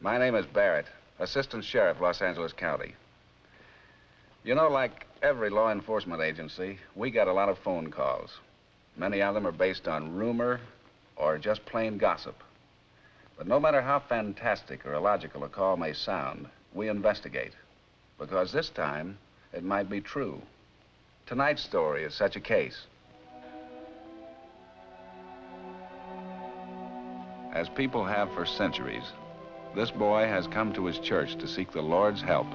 My name is Barrett, Assistant Sheriff, Los Angeles County. You know, like every law enforcement agency, we get a lot of phone calls. Many of them are based on rumor or just plain gossip. But no matter how fantastic or illogical a call may sound, we investigate. Because this time, it might be true. Tonight's story is such a case. As people have for centuries, this boy has come to his church to seek the Lord's help.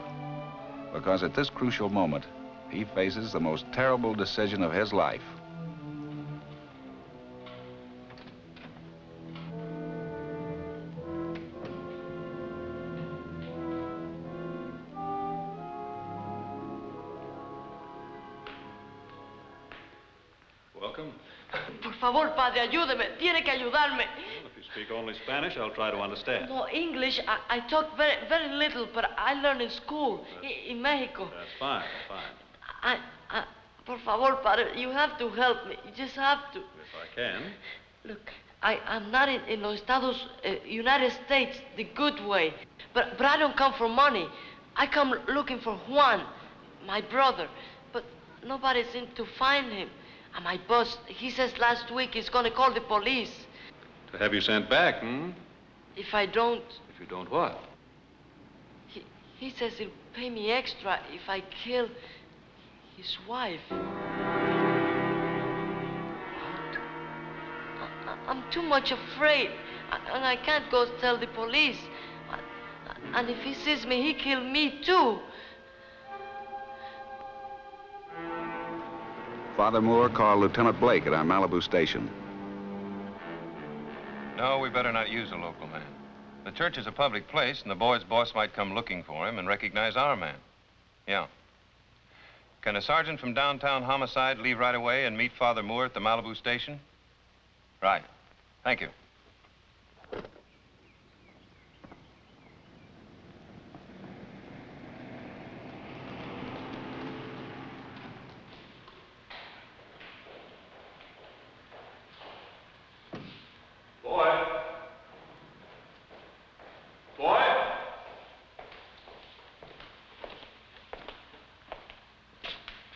Because at this crucial moment, he faces the most terrible decision of his life. Welcome. Por favor, padre, ayúdeme. Tiene que ayudarme. Well, if you speak only Spanish, I'll try to understand. No, English. I talk very little, but I learned in school in Mexico. That's fine, fine. Por favor, padre, you have to help me. You just have to. If I can. Look, I'm not in los United States the good way, but I don't come for money. I come looking for Juan, my brother, but nobody seems to find him. And my boss, he says last week he's going to call the police. To have you sent back, hmm? If I don't... If you don't what? He says he'll pay me extra if I kill his wife. I'm too much afraid, and I can't go tell the police. And if he sees me, he'll kill me too. Father Moore called Lieutenant Blake at our Malibu station. No, we better not use a local man. The church is a public place, and the boy's boss might come looking for him and recognize our man. Yeah. Can a sergeant from downtown homicide leave right away and meet Father Moore at the Malibu station? Right. Thank you.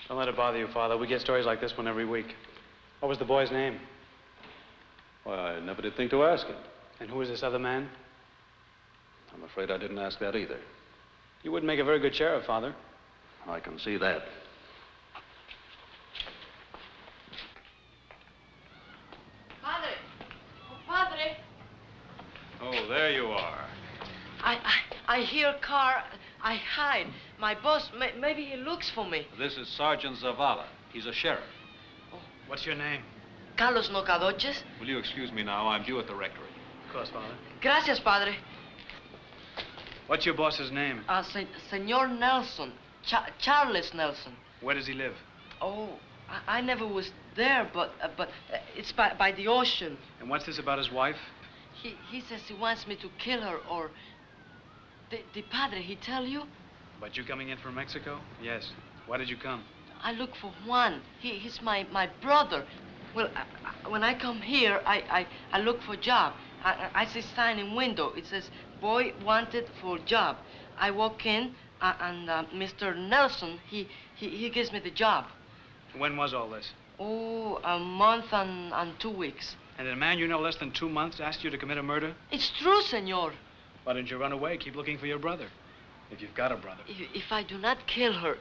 Don't let it bother you, Father. We get stories like this one every week. What was the boy's name? Well, I never did think to ask him. And who was this other man? I'm afraid I didn't ask that either. You wouldn't make a very good sheriff, Father. I can see that. Padre! Oh, Padre! Oh, there you are. I hear a car. I hide. My boss, maybe he looks for me. This is Sergeant Zavala. He's a sheriff. Oh. What's your name? Carlos Nocadoches. Will you excuse me now? I'm due at the rectory. Of course, Father. Gracias, Padre. What's your boss's name? Senor Nelson. Charles Nelson. Where does he live? Oh, I never was there, but it's by the ocean. And what's this about his wife? He says he wants me to kill her, or... The padre, he tell you? About you coming in from Mexico? Yes. Why did you come? I look for Juan. He's my brother. Well, when I come here, I look for job. I see sign in window. It says, boy wanted for job. I walk in, and Mr. Nelson, he gives me the job. When was all this? Oh, a month and 2 weeks. And a man you know less than 2 months asked you to commit a murder? It's true, senor. Why didn't you run away? Keep looking for your brother. If you've got a brother. If I do not kill her,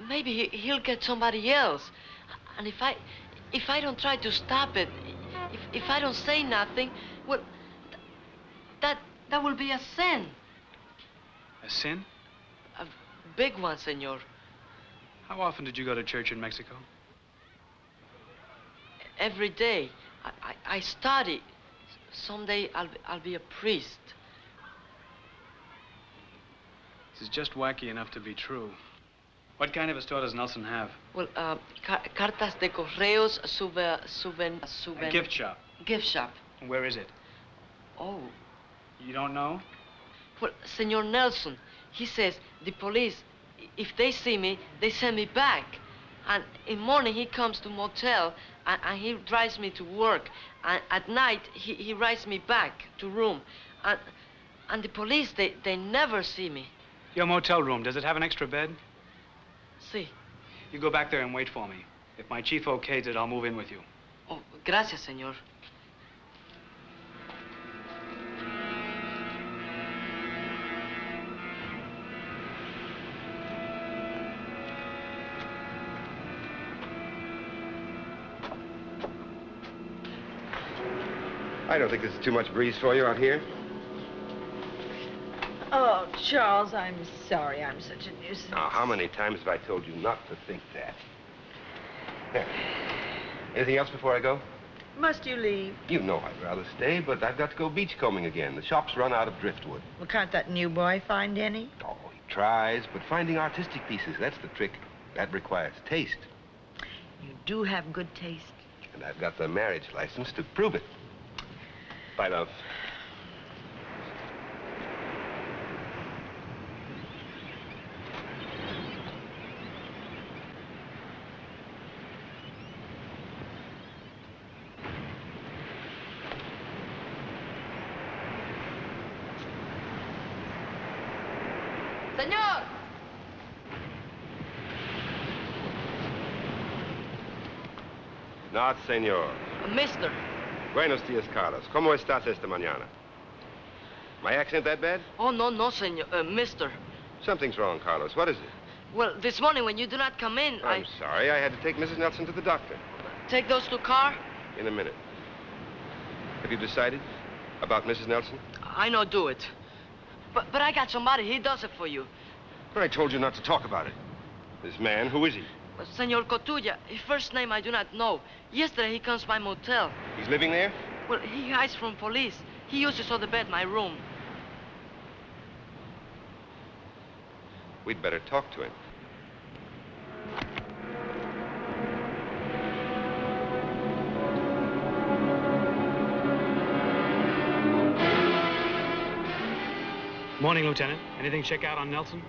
maybe he'll get somebody else. And if I don't try to stop it, if I don't say nothing, well, that will be a sin. A sin? A big one, senor. How often did you go to church in Mexico? Every day. I study. Someday I'll be a priest. This is just wacky enough to be true. What kind of a store does Nelson have? Well, cartas de correos, A gift shop. Gift shop. And where is it? Oh. You don't know? Well, Senor Nelson, he says the police, if they see me, they send me back. And in morning he comes to motel and he drives me to work. And at night he rides me back to room. And the police, they never see me. Your motel room, does it have an extra bed? See. You go back there and wait for me. If my chief okays it, I'll move in with you. Oh, gracias, señor. I don't think this is too much breeze for you out here. Oh, Charles, I'm sorry I'm such a nuisance. Now, how many times have I told you not to think that? There. Anything else before I go? Must you leave? You know I'd rather stay, but I've got to go beachcombing again. The shop's run out of driftwood. Well, can't that new boy find any? Oh, he tries, but finding artistic pieces, that's the trick. That requires taste. You do have good taste. And I've got the marriage license to prove it. Bye, love. Señor! Not, senor. Mister. Buenos dias, Carlos. ¿Cómo estás esta mañana? My accent that bad? Oh, no, señor. Mister. Something's wrong, Carlos. What is it? Well, this morning when you do not come in, I'm sorry. I had to take Mrs. Nelson to the doctor. Take those to car? In a minute. Have you decided about Mrs. Nelson? I know do it. But I got somebody. He does it for you. But I told you not to talk about it. This man, who is he? Senor Cotulla. His first name I do not know. Yesterday he comes by motel. He's living there? Well, he hides from police. He uses all the bed my room. We'd better talk to him. Morning, Lieutenant. Anything check out on Nelson?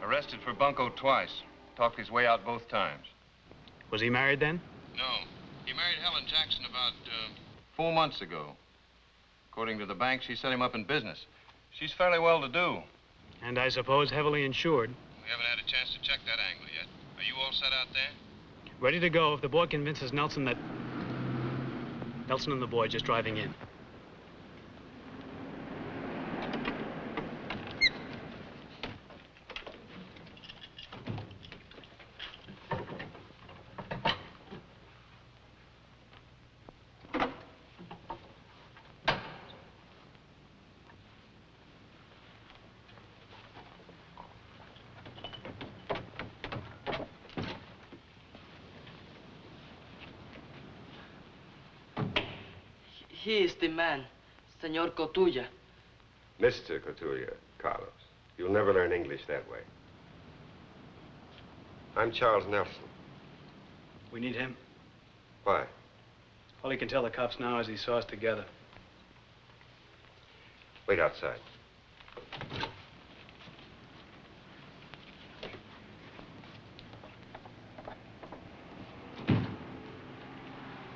Arrested for bunco twice. Talked his way out both times. Was he married then? No. He married Helen Jackson about 4 months ago. According to the bank, she set him up in business. She's fairly well-to-do. And I suppose heavily insured. We haven't had a chance to check that angle yet. Are you all set out there? Ready to go if the boy convinces Nelson that... Nelson and the boy just driving in. He is the man, Senor Cotulla. Mr. Cotulla, Carlos. You'll never learn English that way. I'm Charles Nelson. We need him. Why? All he can tell the cops now is he saw us together. Wait outside.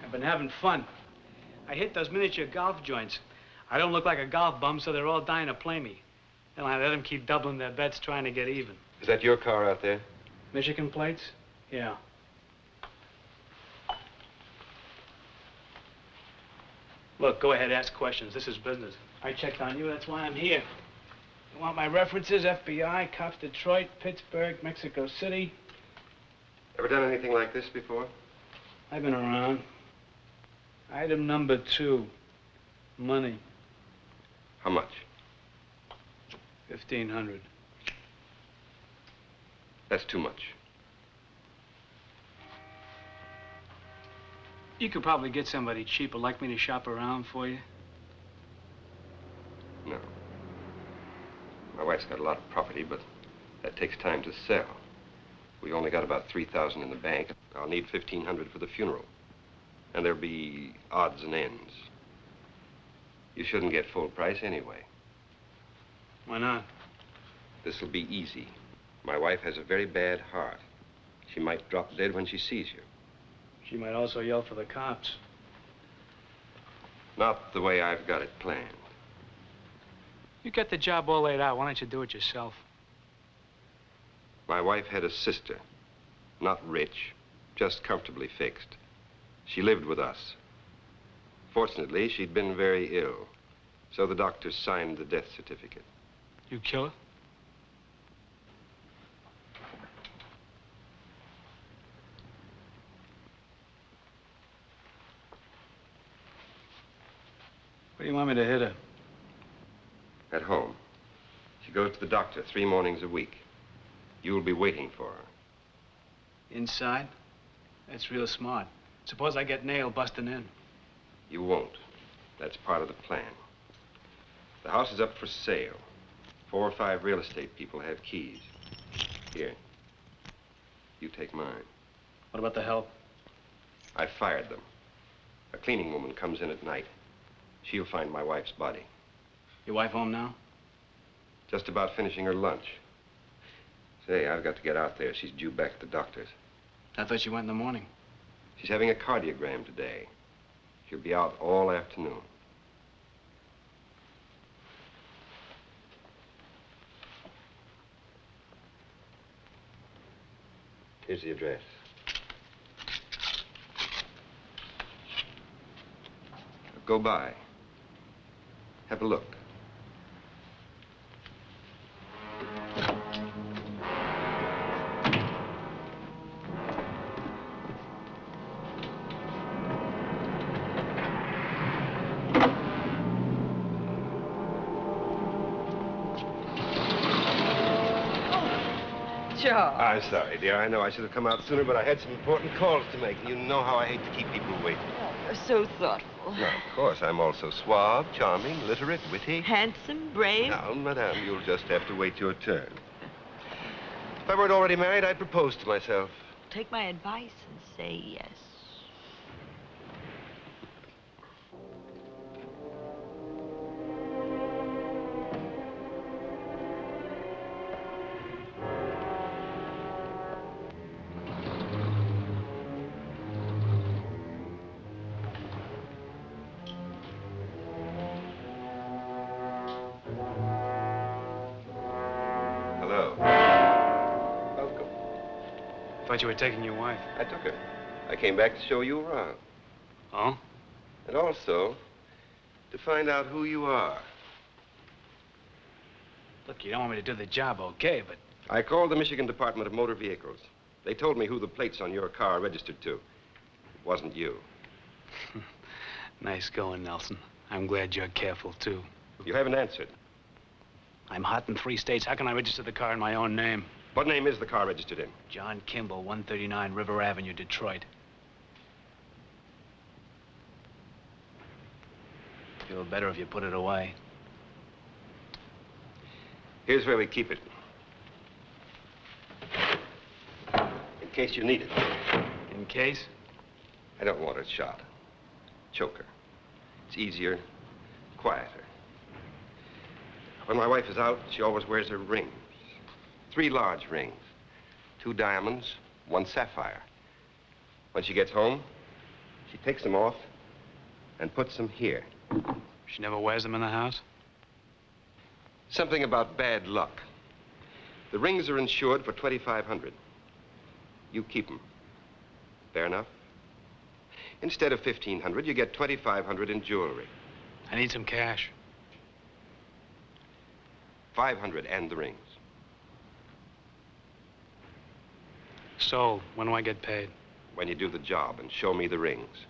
I've been having fun. I hit those miniature golf joints. I don't look like a golf bum, so they're all dying to play me. And I let them keep doubling their bets trying to get even. Is that your car out there? Michigan plates? Yeah. Look, go ahead, ask questions. This is business. I checked on you, that's why I'm here. You want my references? FBI, Cops Detroit, Pittsburgh, Mexico City. Ever done anything like this before? I've been around. Item number 2, money. How much? 1,500. That's too much. You could probably get somebody cheaper like me to shop around for you. No. My wife's got a lot of property, but that takes time to sell. We only got about $3,000 in the bank. I'll need $1,500 for the funeral. And there'll be odds and ends. You shouldn't get full price anyway. Why not? This'll be easy. My wife has a very bad heart. She might drop dead when she sees you. She might also yell for the cops. Not the way I've got it planned. You got the job all laid out. Why don't you do it yourself? My wife had a sister. Not rich, just comfortably fixed. She lived with us. Fortunately, she'd been very ill, so the doctors signed the death certificate. You kill her? Where do you want me to hit her? At home. She goes to the doctor 3 mornings a week. You'll be waiting for her. Inside? That's real smart. Suppose I get nailed busting in. You won't. That's part of the plan. The house is up for sale. 4 or 5 real estate people have keys. Here. You take mine. What about the help? I fired them. A cleaning woman comes in at night. She'll find my wife's body. Your wife home now? Just about finishing her lunch. Say, I've got to get out there. She's due back at the doctor's. I thought she went in the morning. She's having a cardiogram today. She'll be out all afternoon. Here's the address. Go by. Have a look. Charles. I'm sorry, dear. I know I should have come out sooner, but I had some important calls to make. You know how I hate to keep people waiting. Oh, you're so thoughtful. Now, of course, I'm also suave, charming, literate, witty. Handsome, brave. Now, madame, you'll just have to wait your turn. If I weren't already married, I'd propose to myself. Take my advice and say yes. Hello. Welcome. Thought you were taking your wife. I took her. I came back to show you around. Oh? And also, to find out who you are. Look, you don't want me to do the job, okay, but... I called the Michigan Department of Motor Vehicles. They told me who the plates on your car are registered to. It wasn't you. Nice going, Nelson. I'm glad you're careful, too. You haven't answered. I'm hot in 3 states. How can I register the car in my own name? What name is the car registered in? John Kimball, 139 River Avenue, Detroit. Feel better if you put it away. Here's where we keep it. In case you need it. In case? I don't want it shot. Choker. It's easier, quieter. When my wife is out, she always wears her rings. 3 large rings. 2 diamonds, 1 sapphire. When she gets home, she takes them off and puts them here. She never wears them in the house? Something about bad luck. The rings are insured for $2,500. You keep them. Fair enough? Instead of $1,500, you get $2,500 in jewelry. I need some cash. $500 and the rings. Sold. When do I get paid? When you do the job and show me the rings.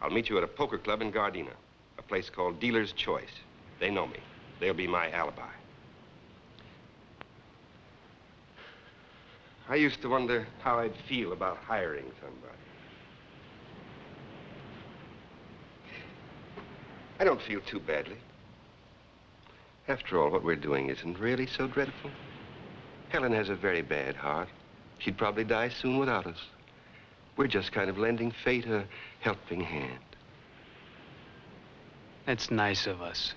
I'll meet you at a poker club in Gardena, a place called Dealer's Choice. They know me. They'll be my alibi. I used to wonder how I'd feel about hiring somebody. I don't feel too badly. After all, what we're doing isn't really so dreadful. Helen has a very bad heart. She'd probably die soon without us. We're just kind of lending fate a helping hand. That's nice of us.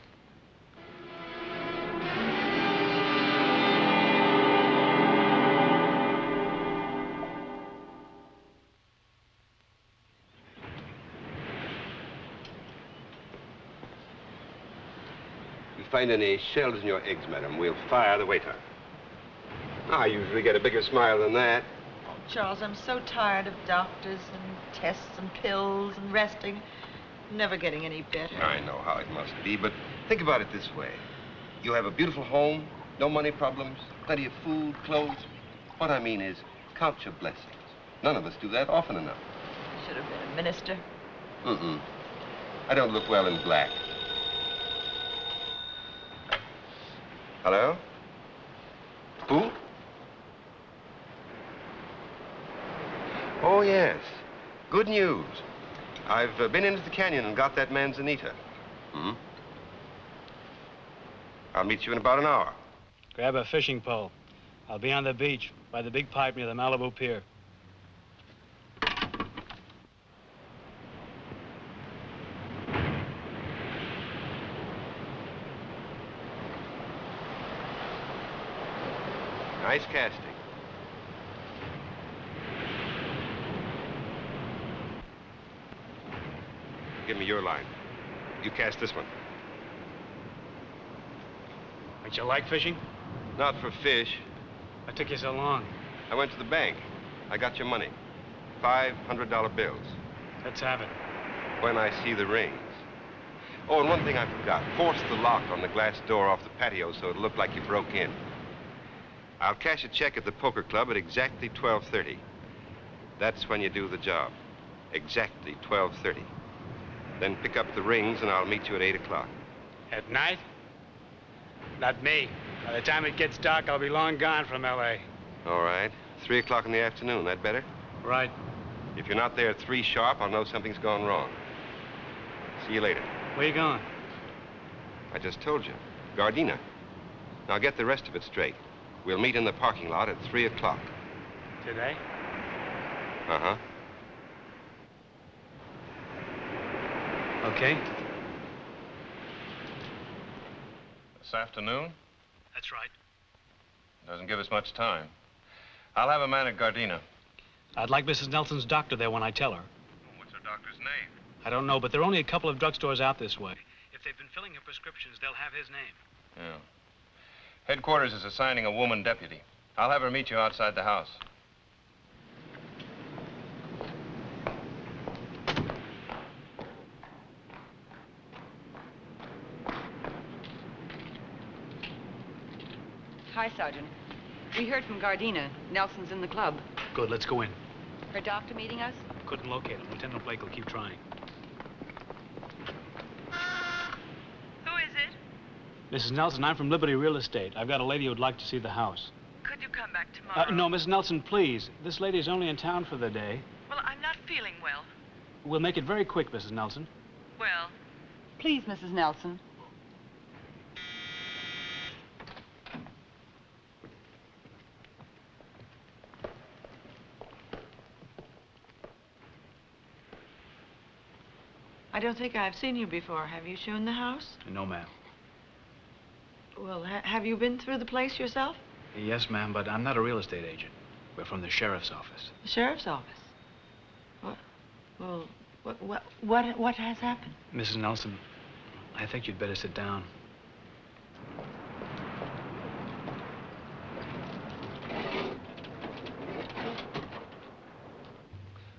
We've find any shells in your eggs, madam, we'll fire the waiter. I usually get a bigger smile than that. Oh, Charles, I'm so tired of doctors and tests and pills and resting. Never getting any better. I know how it must be, but think about it this way. You have a beautiful home, no money problems, plenty of food, clothes. What I mean is, count your blessings. None of us do that often enough. Should have been a minister. Mm-mm. I don't look well in black. Hello? Who? Oh, yes. Good news. I've been into the canyon and got that manzanita. Hmm? I'll meet you in about an hour. Grab a fishing pole. I'll be on the beach by the big pipe near the Malibu Pier. Nice casting. Give me your line. You cast this one. Don't you like fishing? Not for fish. What took you so long? I went to the bank. I got your money. $500 bills. Let's have it. When I see the rings. Oh, and one thing I forgot. Force the lock on the glass door off the patio so it'll look like you broke in. I'll cash a check at the poker club at exactly 12:30. That's when you do the job. Exactly 12:30. Then pick up the rings and I'll meet you at 8 o'clock. At night? Not me. By the time it gets dark, I'll be long gone from L.A. All right. 3 o'clock in the afternoon. That better? Right. If you're not there at 3 sharp, I'll know something's gone wrong. See you later. Where you going? I just told you. Gardena. Now get the rest of it straight. We'll meet in the parking lot at 3 o'clock. Today? Uh-huh. Okay. This afternoon? That's right. Doesn't give us much time. I'll have a man at Gardena. I'd like Mrs. Nelson's doctor there when I tell her. What's her doctor's name? I don't know, but there are only a couple of drugstores out this way. If they've been filling her prescriptions, they'll have his name. Yeah. Headquarters is assigning a woman deputy. I'll have her meet you outside the house. Hi, Sergeant. We heard from Gardena. Nelson's in the club. Good, let's go in. Her doctor meeting us? Couldn't locate him. Lieutenant Blake will keep trying. Who is it? Mrs. Nelson, I'm from Liberty Real Estate. I've got a lady who'd like to see the house. Could you come back tomorrow? No, Mrs. Nelson, please. This lady's only in town for the day. Well, I'm not feeling well. We'll make it very quick, Mrs. Nelson. Well, Please, Mrs. Nelson. I don't think I've seen you before. Have you shown the house? No, ma'am. Well, have you been through the place yourself? Yes, ma'am, but I'm not a real estate agent. We're from the sheriff's office. The sheriff's office. What has happened? Mrs. Nelson, I think you'd better sit down.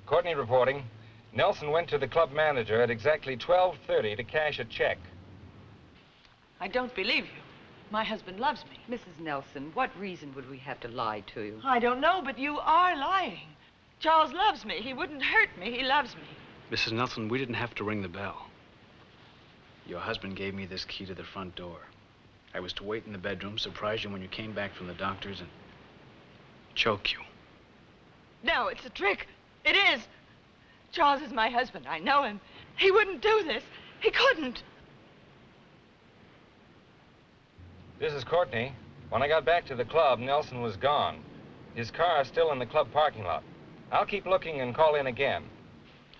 Courtney reporting. Nelson went to the club manager at exactly 12:30 to cash a check. I don't believe you. My husband loves me. Mrs. Nelson, what reason would we have to lie to you? I don't know, but you are lying. Charles loves me. He wouldn't hurt me. He loves me. Mrs. Nelson, we didn't have to ring the bell. Your husband gave me this key to the front door. I was to wait in the bedroom, surprise you when you came back from the doctor's, and choke you. No, it's a trick. It is. Charles is my husband. I know him. He wouldn't do this. He couldn't. This is Courtney. When I got back to the club, Nelson was gone. His car is still in the club parking lot. I'll keep looking and call in again.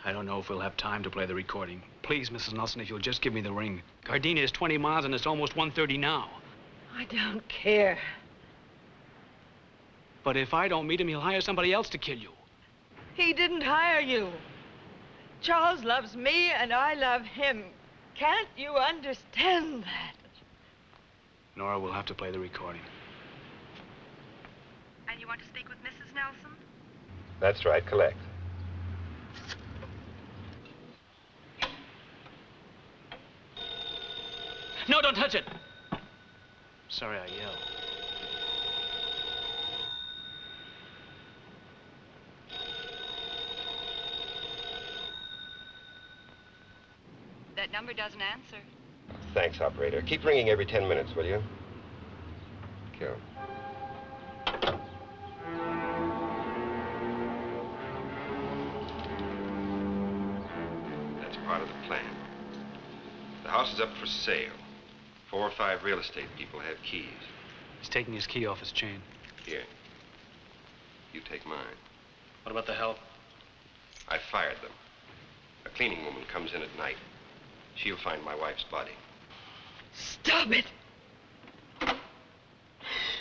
I don't know if we'll have time to play the recording. Please, Mrs. Nelson, if you'll just give me the ring. Gardena is 20 miles and it's almost 1:30 now. I don't care. But if I don't meet him, he'll hire somebody else to kill you. He didn't hire you. Charles loves me and I love him. Can't you understand that? Nora will have to play the recording. And you want to speak with Mrs. Nelson? That's right, collect. No, don't touch it! Sorry I yelled. That number doesn't answer. Thanks, operator. Keep ringing every 10 minutes, will you? Kill. That's part of the plan. The house is up for sale. 4 or 5 real estate people have keys. He's taking his key off his chain. Here. You take mine. What about the help? I fired them. A cleaning woman comes in at night. She'll find my wife's body. Stop it.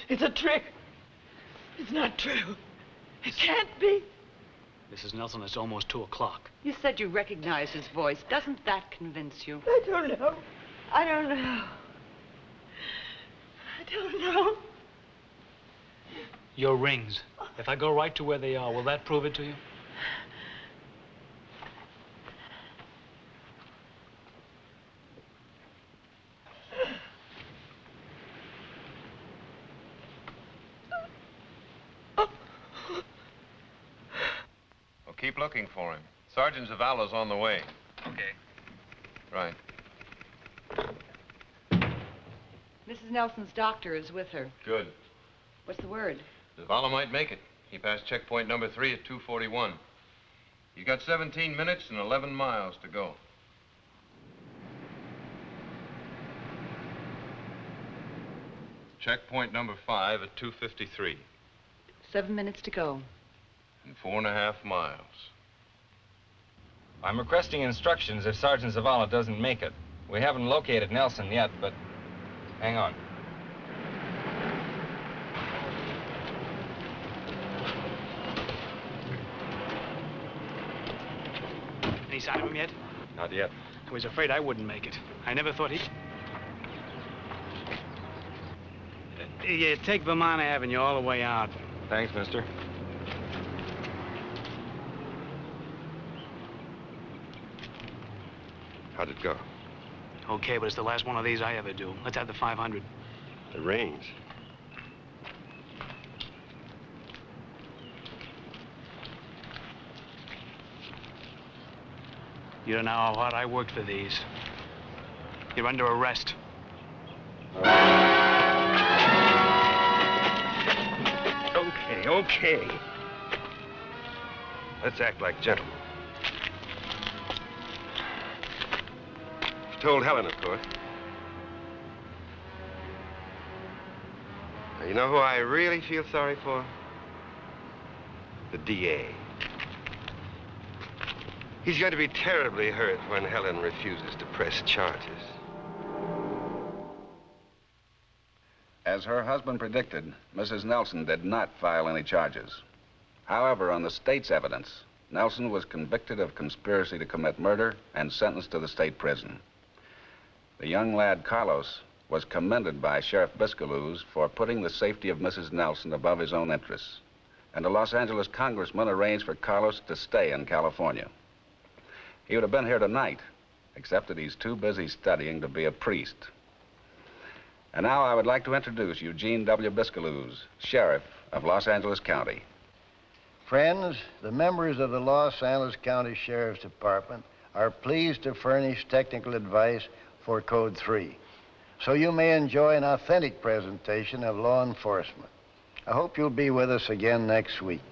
It's a trick. It's not true. It can't be. Mrs. Nelson, it's almost 2 o'clock. You said you recognized his voice. Doesn't that convince you? I don't know. I don't know. I don't know. Your rings. If I go right to where they are, will that prove it to you? Well, keep looking for him. Sergeant Zavala's on the way. Okay. Right. Mrs. Nelson's doctor is with her. Good. What's the word? Zavala might make it. He passed checkpoint number 3 at 2:41. He's got 17 minutes and 11 miles to go. Checkpoint number 5 at 2:53. 7 minutes to go. And 4.5 miles. I'm requesting instructions if Sergeant Zavala doesn't make it. We haven't located Nelson yet, but hang on. Any sign of him yet? Not yet. I was afraid I wouldn't make it. I never thought he'd... You take Vermont Avenue all the way out. Thanks, mister. How'd it go? Okay, but it's the last one of these I ever do. Let's have the 500. The range. You don't know how hard I worked for these. You're under arrest. Okay. Let's act like gentlemen. You told Helen, of course. Now, you know who I really feel sorry for? The DA. He's going to be terribly hurt when Helen refuses to press charges. As her husband predicted, Mrs. Nelson did not file any charges. However, on the state's evidence, Nelson was convicted of conspiracy to commit murder and sentenced to the state prison. The young lad, Carlos, was commended by Sheriff Biscalouz for putting the safety of Mrs. Nelson above his own interests. And a Los Angeles congressman arranged for Carlos to stay in California. He would have been here tonight, except that he's too busy studying to be a priest. And now I would like to introduce Eugene W. Biscalouz, Sheriff of Los Angeles County. Friends, the members of the Los Angeles County Sheriff's Department are pleased to furnish technical advice for Code 3, so you may enjoy an authentic presentation of law enforcement. I hope you'll be with us again next week.